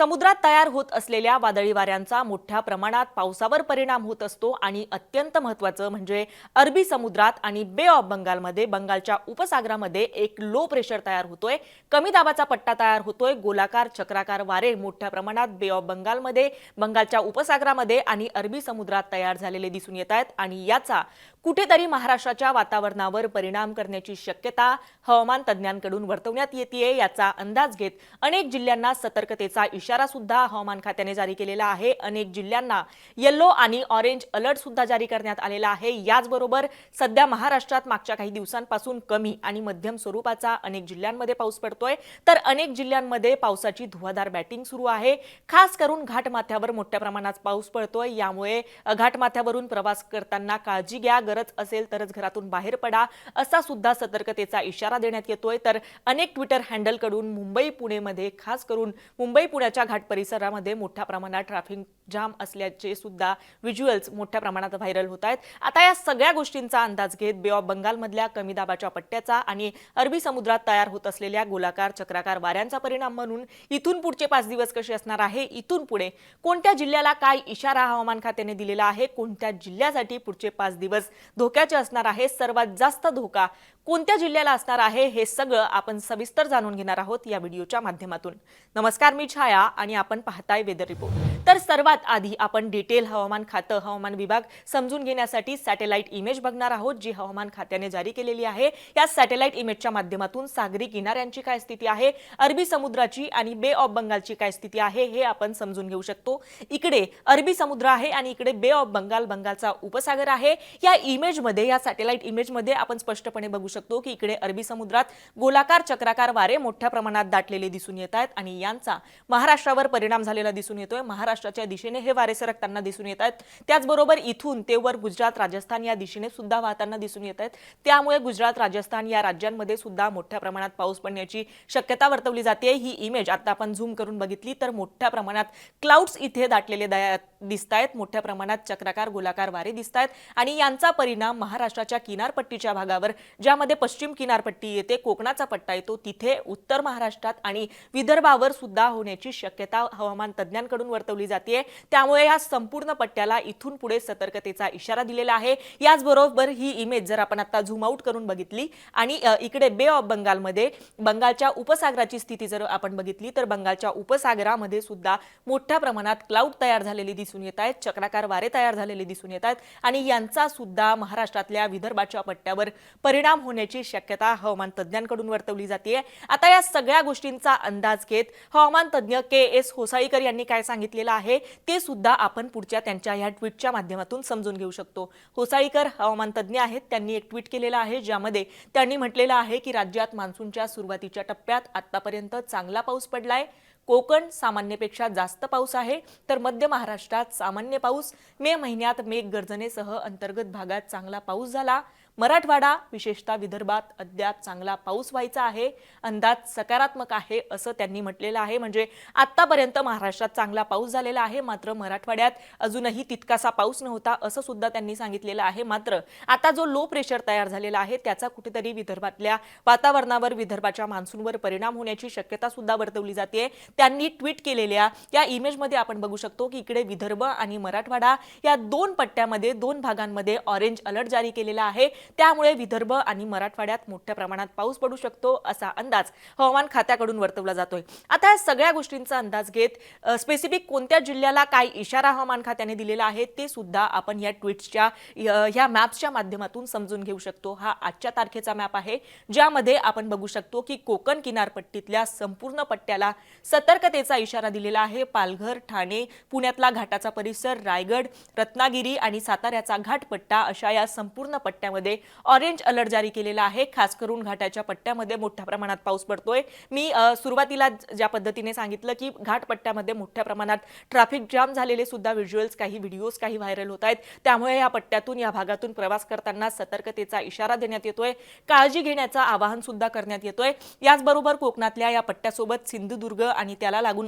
समुद्रात तयार होत असलेल्या वादळी वाऱ्यांचा मोठ्या प्रमाणात पावसावर परिणाम होत असतो आणि अत्यंत महत्त्वाचं म्हणजे अरबी समुद्रात आणि बे ऑफ बंगालमध्ये बंगालच्या उपसागरामध्ये एक लो प्रेशर तयार होतोय, कमी दाबाचा पट्टा तयार होतोय, गोलाकार चक्राकार वारे मोठ्या प्रमाणात बे ऑफ बंगालमध्ये, बंगालच्या उपसागरामध्ये आणि अरबी समुद्रात तयार झालेले दिसून येत आहेत आणि याचा कुठेतरी महाराष्ट्राच्या वातावरणावर परिणाम करण्याची शक्यता हवामान तज्ज्ञांकडून वर्तवण्यात येते। याचा अंदाज घेत अनेक जिल्ह्यांना सतर्कतेचा इशारा सुद्धा हवामान खात्याने जारी केलेला आहे। अनेक जिल्ह्यांना येलो आणि ऑरेंज अलर्ट सुद्धा जारी करण्यात आलेला आहे। याचबरोबर सध्या महाराष्ट्रात मागच्या काही दिवसांपासून कमी आणि मध्यम स्वरूपाचा अनेक जिल्ह्यांमध्ये पाऊस पडतोय, तर अनेक जिल्ह्यांमध्ये पावसाची धुवाधार बॅटिंग सुरू आहे। खास करून घाटमाथ्यावर मोठ्या प्रमाणात पाऊस पडतोय, यामुळे घाटमाथ्यावरून प्रवास करताना काळजी घ्या, गरज असेल तरच घरातून बाहेर पडा असा सुद्धा सतर्कतेचा इशारा देण्यात येतोय। तर अनेक ट्विटर हँडल कडून मुंबई पुणे मध्ये खास करून मुंबई पुण्याच्या घाट परिसरामध्ये मोठ्या प्रमाणात ट्रॅफिक जाम असल्याचे सुद्धा व्हिज्युअल्स मोठ्या प्रमाणात व्हायरल होत आहेत। आता या सगळ्या गोष्टींचा अंदाज घेत बे ऑफ बंगालमधल्या कमी दाबाच्या पट्ट्याचा आणि अरबी समुद्रात तयार होत असलेल्या गोलाकार चक्राकार वाऱ्यांचा परिणाम म्हणून इथून पुढचे 5 दिवस कसे असणार आहे, इथून पुढे कोणत्या जिल्ह्याला काय इशारा हवामान खात्याने दिलेला आहे, कोणत्या जिल्ह्यासाठी पुढचे 5 दिवस धोक्याचे असणार आहे, सर्वात जास्त धोका कोणत्या जिल्ह्याला असणार आहे, हे सगळं आपण सविस्तर जाणून घेणार आहोत या व्हिडिओच्या माध्यमातून। नमस्कार, मी छाया आणि आपण पाहताय वेदर रिपोर्ट। तर सर्वात आधी आपण डिटेल हवामान खातं हवामान विभाग समजून घेण्यासाठी सॅटेलाइट इमेज बघणार आहोत, जी हवामान खात्याने जारी केलेली आहे। या सॅटेलाइट इमेजच्या माध्यमातून सागरी किनाऱ्यांची काय स्थिती आहे, अरबी समुद्राची आणि बे ऑफ बंगालची काय स्थिती आहे हे आपण समजून घेऊ शकतो। इकडे अरबी समुद्र आहे आणि इकडे बे ऑफ बंगाल, बंगालचा उपसागर आहे। या इमेजमध्ये, या सॅटेलाइट इमेजमध्ये आपण स्पष्टपणे बघू शकतो की इकडे अरबी समुद्रात गोलाकार चक्राकार वारे मोठ्या प्रमाणात दाटलेले दिसून येत आहेत आणि यांचा महाराष्ट्रावर परिणाम झालेला दिसून येतोय। महाराष्ट्राच्या दिशेने हे वारे सरकताना दिसून येत आहेत, त्याचबरोबर इथून ते वर गुजरात राजस्थान या दिशेने सुद्धा वाहताना दिसून येत आहेत। त्यामुळे गुजरात राजस्थान या राज्यांमध्ये सुद्धा मोठ्या प्रमाणात पाऊस पडण्याची शक्यता वर्तवली जाते। ही इमेज आता आपण झूम करून बघितली तर मोठ्या प्रमाणात क्लाउड्स इथे दाटलेले दिसत आहेत, मोठ्या प्रमाणात चक्राकार गोलाकार वारे दिसत आहेत आणि यांचा परिणाम महाराष्ट्राच्या किनारपट्टीच्या भागावर, ज्यामध्ये पश्चिम किनारपट्टी येते, कोकणाचा पट्टा येतो, तिथे उत्तर महाराष्ट्रात आणि विदर्भावर सुद्धा होण्याची शक्यता हवामान तज्ज्ञांकडून वर्तवली जाते। त्यामुळे या संपूर्ण पट्ट्याला इथून पुढे सतर्कतेचा इशारा दिलेला आहे। याचबरोबर ही इमेज जर आपण आता झूम आउट करून बघितली आणि इकडे बे ऑफ बंगालमध्ये बंगालच्या उपसागराची स्थिती जर आपण बघितली तर बंगालच्या उपसागरामध्ये सुद्धा मोठ्या प्रमाणात क्लाउड तयार झालेले दिसून येत आहेत, चक्राकार वारे तयार झालेले दिसून येत आहेत आणि यांचा सुद्धा महाराष्ट्रातल्या विदर्भाच्या पट्ट्यावर परिणाम होण्याची शक्यता हवामान तज्ज्ञांकडून वर्तवली जाते। आता या सगळ्या गोष्टींचा अंदाज घेत हवामान तज्ज्ञ के.एस. होसाळीकर यांनी काय सांगितलेलं आहे ते सुद्धा आपण पुढच्या त्यांच्या या ट्विटच्या माध्यमातून समजून घेऊ शकतो। होसाळीकर हवामान तज्ज्ञ आहेत, त्यांनी एक ट्विट केलेलं आहे ज्यामध्ये त्यांनी म्हटलेलं आहे की राज्यात मान्सूनच्या सुरुवातीच्या टप्प्यात आतापर्यंत चांगला पाऊस पडलाय। कोकण सामान्यपेक्षा जास्त पाऊस आहे, तर मध्य महाराष्ट्रात सामान्य पाऊस, मे महिन्यात मेघगर्जनेसह अंतर्गत भागात चांगला पाऊस झाला। मराठवाडा विशेषतः विदर्भात अद्याप चांगला पाऊस व्हायचा आहे, अंदाज सकारात्मक आहे असं त्यांनी म्हटलेलं आहे। म्हणजे आतापर्यंत महाराष्ट्रात चांगला पाऊस झालेला आहे, मात्र मराठवाड्यात अजूनही तितकासा पाऊस नव्हता असं सुद्धा त्यांनी सांगितलेलं आहे। मात्र आता जो लो प्रेशर तयार झालेला आहे त्याचा कुठेतरी विदर्भातल्या वातावरणावर, विदर्भाच्या मान्सूनवर परिणाम होण्याची शक्यता सुद्धा वर्तवली जाते। त्यांनी ट्विट केलेल्या या इमेजमध्ये आपण बघू शकतो की इकडे विदर्भ आणि मराठवाडा या दोन पट्ट्यामध्ये, दोन भागांमध्ये ऑरेंज अलर्ट जारी केलेला आहे। त्यामुळे विदर्भ आणि मराठवाड्यात मोठ्या प्रमाणात पाऊस पडू शकतो असा अंदाज हवामान खात्याकडून वर्तवला जातोय। आता या सगळ्या गोष्टींचा अंदाज घेत स्पेसिफिक कोणत्या जिल्ह्याला काय इशारा हवामान खात्याने दिलेला आहे ते सुद्धा आपण या ट्विट्सच्या या मॅप्सच्या माध्यमातून समजून घेऊ शकतो। हा आजच्या तारखेचा मॅप आहे, ज्यामध्ये आपण बघू शकतो की कोकण किनारपट्टीतल्या संपूर्ण पट्ट्याला सतर्कतेचा इशारा दिलेला आहे। पालघर, ठाणे, पुण्यातला घाटाचा परिसर, रायगड, रत्नागिरी आणि साताऱ्याचा घाटपट्टा अशा या संपूर्ण पट्ट्यामध्ये ऑरेंज अलर्ट जारी केलेला आहे। खास करून घाटाच्या पट्ट्यामध्ये मोठ्या प्रमाणात पाऊस पडतोय। मी सुरुवातीला ज्या पद्धतीने सांगितलं की घाट पट्ट्यामध्ये मोठ्या प्रमाणात ट्रॅफिक जाम झालेले सुद्धा व्हिज्युअल्स, काही व्हिडिओज काही व्हायरल होत आहेत, त्यामुळे या पट्ट्यातून, या भागातून प्रवास करताना सतर्कतेचा इशारा देण्यात येतोय, काळजी घेण्याचं आवाहन सुद्धा करण्यात येतोय। याचबरोबर कोकणातल्या या पट्ट्यासोबत सिंधुदुर्ग आणि त्याला लागून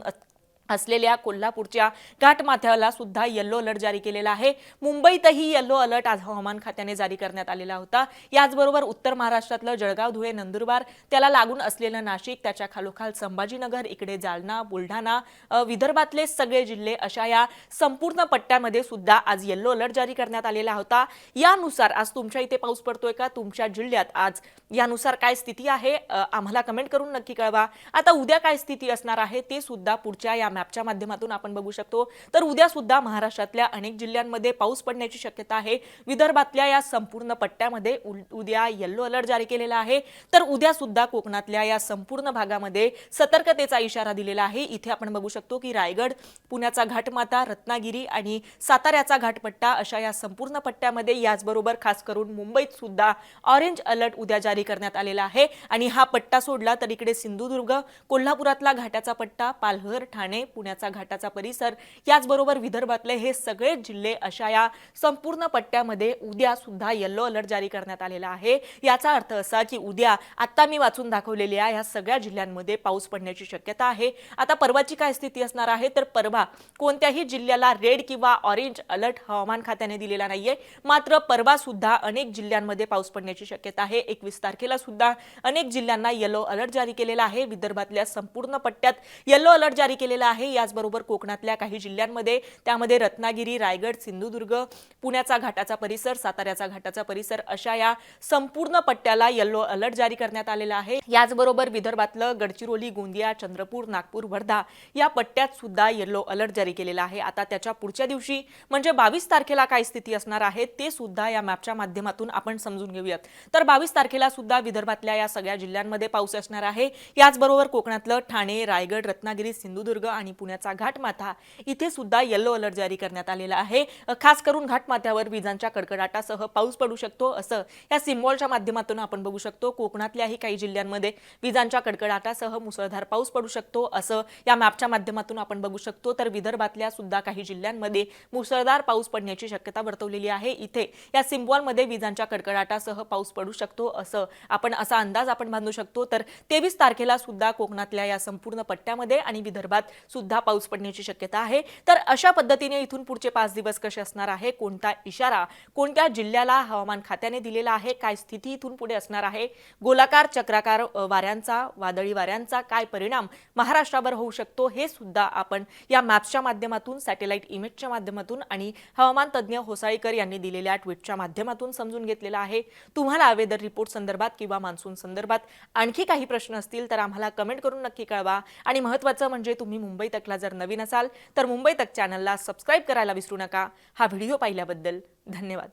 असलेल्या कोल्हापूरच्या घाटमाथ्याला सुद्धा येलो अलर्ट जारी केलेला आहे। मुंबईतही येलो अलर्ट आज हवामान खात्याने जारी करण्यात आलेला होता। याचबरोबर उत्तर महाराष्ट्रातलं जळगाव, धुळे, नंदुरबार, त्याला लागून असलेलं नाशिक, त्याच्या खालोखाल संभाजीनगर, इकडे जालना, बुलढाणा, विदर्भातले सगळे जिल्हे अशा या संपूर्ण पट्ट्यामध्ये सुद्धा आज येलो अलर्ट जारी करण्यात आलेला होता। यानुसार आज तुमच्या इथे पाऊस पडतोय का, तुमच्या जिल्ह्यात आज यानुसार काय स्थिती आहे, आम्हाला कमेंट करून नक्की कळवा। आता उद्या काय स्थिती असणार आहे ते सुद्धा पुढच्या या मॅपच्या माध्यमातून आपण बघू शकतो। तर उद्या सुद्धा महाराष्ट्रातल्या अनेक जिल्ह्यांमध्ये पाऊस पडण्याची शक्यता आहे। विदर्भातल्या या संपूर्ण पट्ट्यामध्ये उद्या येलो अलर्ट जारी केलेला आहे। तर उद्या सुद्धा कोकणातल्या या संपूर्ण भागामध्ये सतर्कतेचा इशारा दिलेला आहे। इथे आपण बघू शकतो की रायगड, पुण्याचा घाटमाथा, रत्नागिरी आणि साताऱ्याचा घाटपट्टा अशा या संपूर्ण पट्ट्यामध्ये, याचबरोबर खास करून मुंबईत सुद्धा ऑरेंज अलर्ट उद्या जारी करण्यात आलेला आहे। आणि हा पट्टा सोडला तर इकडे सिंधुदुर्ग, कोल्हापुरातला घाटाचा पट्टा, पालघर, ठाणे, पुण्याचा घाटाचा परिसर, याचबरोबर विदर्भातले हे सगळे जिल्हे अशा या संपूर्ण पट्ट्यामध्ये उद्या सुद्धा येलो अलर्ट जारी करण्यात आलेला आहे। याचा अर्थ असा की उद्या आता मी वाचून दाखवलेल्या या सगळ्या जिल्ह्यांमध्ये पाऊस पडण्याची शक्यता आहे। आता परवाची काय स्थिती असणार आहे, तर परवा कोणत्याही जिल्ह्याला रेड किंवा ऑरेंज अलर्ट हवामान खात्याने दिलेला नाहीये, मात्र परवा सुद्धा अनेक जिल्ह्यांमध्ये पाऊस पडण्याची शक्यता आहे। 21 तारखेला सुद्धा अनेक जिल्ह्यांना येलो अलर्ट जारी केलेला आहे। विदर्भातल्या संपूर्ण पट्ट्यात येलो अलर्ट जारी केलेला आहे। याचबरोबर कोकणातल्या काही जिल्ह्यांमध्ये, त्यामध्ये रत्नागिरी, रायगड, सिंधुदुर्ग, पुण्याचा घाटाचा परिसर, साताऱ्याचा घाटाचा परिसर अशा या संपूर्ण पट्ट्याला येलो अलर्ट जारी करण्यात आलेला आहे। याचबरोबर विदर्भातलं गडचिरोली, गोंदिया, चंद्रपूर, नागपूर, वर्धा या पट्ट्यात सुद्धा येलो अलर्ट जारी केलेला आहे। आता त्याच्या पुढच्या दिवशी म्हणजे 22 तारखेला काय स्थिती असणार आहे ते सुद्धा या मॅपच्या माध्यमातून आपण समजून घेऊयात। तर 22 तारखेला सुद्धा विदर्भातल्या या सगळ्या जिल्ह्यांमध्ये पाऊस असणार आहे। याचबरोबर कोकणातलं ठाणे, रायगड, रत्नागिरी, सिंधुदुर्ग आणि पुण्याचा घाटमाथा इथे सुद्धा येलो अलर्ट जारी करण्यात आलेला आहे। खास करून घाटमाथ्यावर विजांच्या कडकडाटासह पाऊस पडू शकतो असं या सिम्बॉलच्या माध्यमातून आपण बघू शकतो। कोकणातल्याही काही जिल्ह्यांमध्ये विजांच्या कडकडाटासह मुसळधार पाऊस पडू शकतो असं या मॅपच्या माध्यमातून आपण बघू शकतो। तर विदर्भातल्या सुद्धा काही जिल्ह्यांमध्ये मुसळधार पाऊस पडण्याची शक्यता वर्तवलेली आहे। इथे या सिम्बॉलमध्ये विजांच्या कडकडाटासह पाऊस पडू शकतो असं असा अंदाज आपण बांधू शकतो। तर 23 तारखेला सुद्धा कोकणातल्या या संपूर्ण पट्ट्यामध्ये आणि विदर्भात सुद्धा पाऊस पडण्याची शक्यता आहे। तर अशा पद्धतीने इथून पुढचे 5 दिवस कसे असणार आहे, कोणता इशारा कोणत्या जिल्ह्याला हवामान खात्याने दिलेला आहे, काय स्थिती इथून पुढे असणार आहे, गोलाकार चक्राकार वाऱ्यांचा, वादळी वाऱ्यांचा काय परिणाम महाराष्ट्रावर होऊ शकतो, हे सुद्धा आपण या मॅप्सच्या माध्यमातून, सॅटेलाइट इमेजच्या माध्यमातून आणि हवामान तज्ज्ञ होसाळीकर यांनी दिलेल्या ट्विटच्या माध्यमातून समजून घेतलेला आहे। तुम्हाला वेदर रिपोर्ट संदर्भात किंवा मान्सून संदर्भात आणखी काही प्रश्न असतील तर आम्हाला कमेंट करून नक्की कळवा। आणि महत्त्वाचं म्हणजे तुम्ही मुंबई तकला जर नवीन असाल तर मुंबई तक चॅनलला सबस्क्राइब करायला विसरू नका। हा व्हिडिओ पाहिल्याबद्दल धन्यवाद।